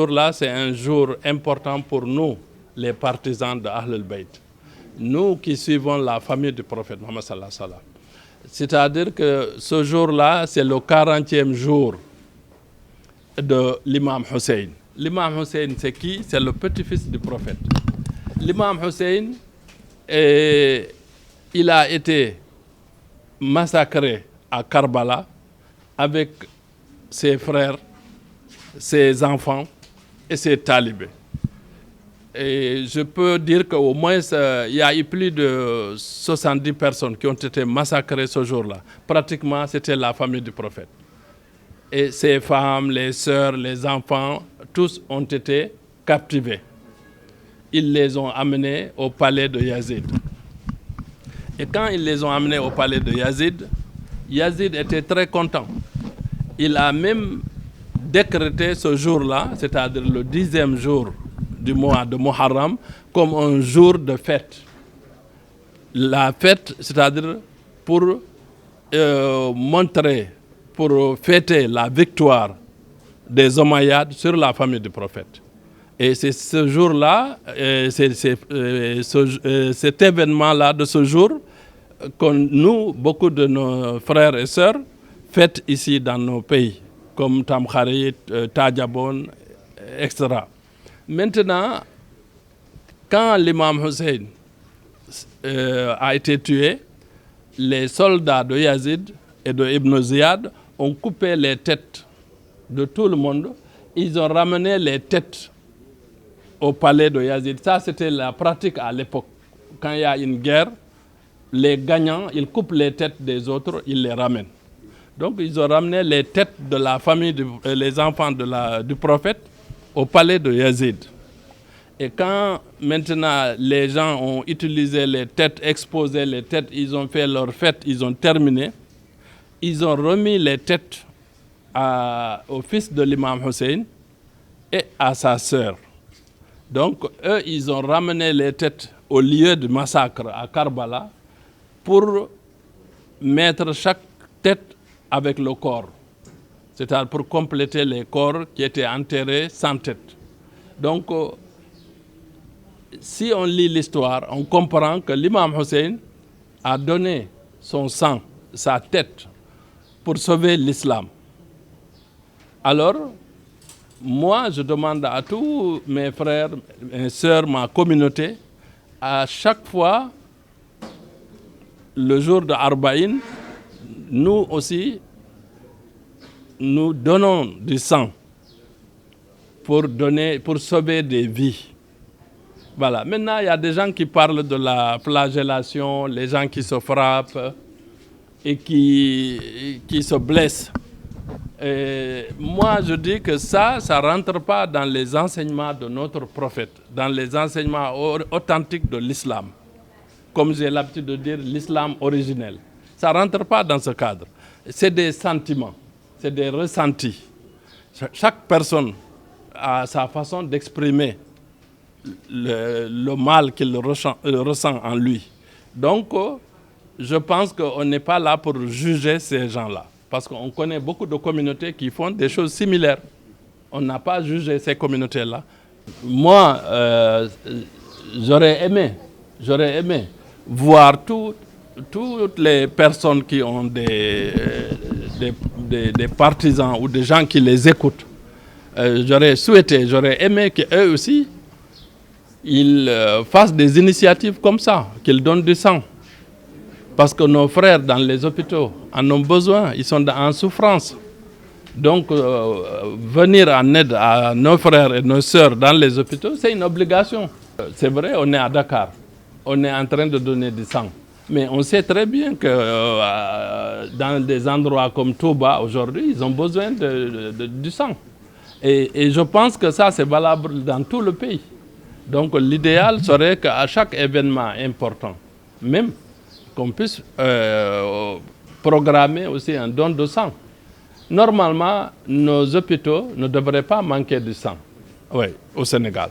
jour-là, c'est un jour important pour nous, les partisans de Ahlul Bayt. Nous qui suivons la famille du prophète Mohammed sallallahu alayhi wa sallam. C'est-à-dire que ce jour-là, c'est le 40e jour de l'imam Hussein. L'imam Hussein, c'est qui? C'est le petit-fils du prophète. L'imam Hussein, il a été massacré à Karbala avec ses frères, ses enfants et ses talibés. Et je peux dire qu'au moins, il y a eu plus de 70 personnes qui ont été massacrées ce jour-là. Pratiquement, c'était la famille du prophète. Et ses femmes, les sœurs, les enfants, tous ont été captivés. Ils les ont amenés au palais de Yazid. Et quand ils les ont amenés au palais de Yazid, Yazid était très content. Il a même décrété ce jour-là, c'est-à-dire le 10e jour du mois de Muharram, comme un jour de fête. La fête, c'est-à-dire pour montrer, pour fêter la victoire des Omeyyades sur la famille du prophète. Et c'est ce jour-là, cet événement-là de ce jour, que nous, beaucoup de nos frères et sœurs, fêtent ici dans nos pays, comme Tamkharit, Tadjabon, etc. Maintenant, quand l'imam Hussein a été tué, les soldats de Yazid et de Ibn Ziyad ont coupé les têtes de tout le monde. Ils ont ramené les têtes au palais de Yazid. Ça, c'était la pratique à l'époque. Quand il y a une guerre, les gagnants, ils coupent les têtes des autres, ils les ramènent. Donc, ils ont ramené les têtes de la famille, les enfants du prophète, au palais de Yazid. Et quand maintenant les gens ont utilisé les têtes, exposé les têtes, ils ont fait leur fête, ils ont terminé, ils ont remis les têtes au fils de l'imam Hussein et à sa sœur. Donc, eux, ils ont ramené les têtes au lieu du massacre à Karbala pour mettre chaque tête avec le corps. C'est-à-dire pour compléter les corps qui étaient enterrés sans tête. Donc, si on lit l'histoire, on comprend que l'imam Hussein a donné son sang, sa tête, pour sauver l'islam. Alors, moi, je demande à tous mes frères, mes sœurs, ma communauté, à chaque fois, le jour de Arbaïn, nous aussi, nous donnons du sang pour sauver des vies. Voilà. Maintenant, il y a des gens qui parlent de la flagellation, les gens qui se frappent et qui se blessent. Et moi, je dis que ça ne rentre pas dans les enseignements de notre prophète, dans les enseignements authentiques de l'islam. Comme j'ai l'habitude de dire, l'islam originel. Ça ne rentre pas dans ce cadre. C'est des sentiments, c'est des ressentis. Chaque personne a sa façon d'exprimer le mal qu'il ressent en lui. Donc, je pense qu'on n'est pas là pour juger ces gens-là. Parce qu'on connaît beaucoup de communautés qui font des choses similaires. On n'a pas jugé ces communautés-là. Moi, j'aurais aimé voir toutes les personnes qui ont des partisans ou des gens qui les écoutent. J'aurais aimé qu'eux aussi, ils fassent des initiatives comme ça, qu'ils donnent du sang. Parce que nos frères dans les hôpitaux en ont besoin, ils sont en souffrance. Donc, venir en aide à nos frères et nos sœurs dans les hôpitaux, c'est une obligation. C'est vrai, on est à Dakar, on est en train de donner du sang. Mais on sait très bien que dans des endroits comme Touba, aujourd'hui, ils ont besoin du sang. Et je pense que ça, c'est valable dans tout le pays. Donc, l'idéal serait qu'à chaque événement important, même qu'on puisse programmer aussi un don de sang. Normalement, nos hôpitaux ne devraient pas manquer de sang, oui, au Sénégal.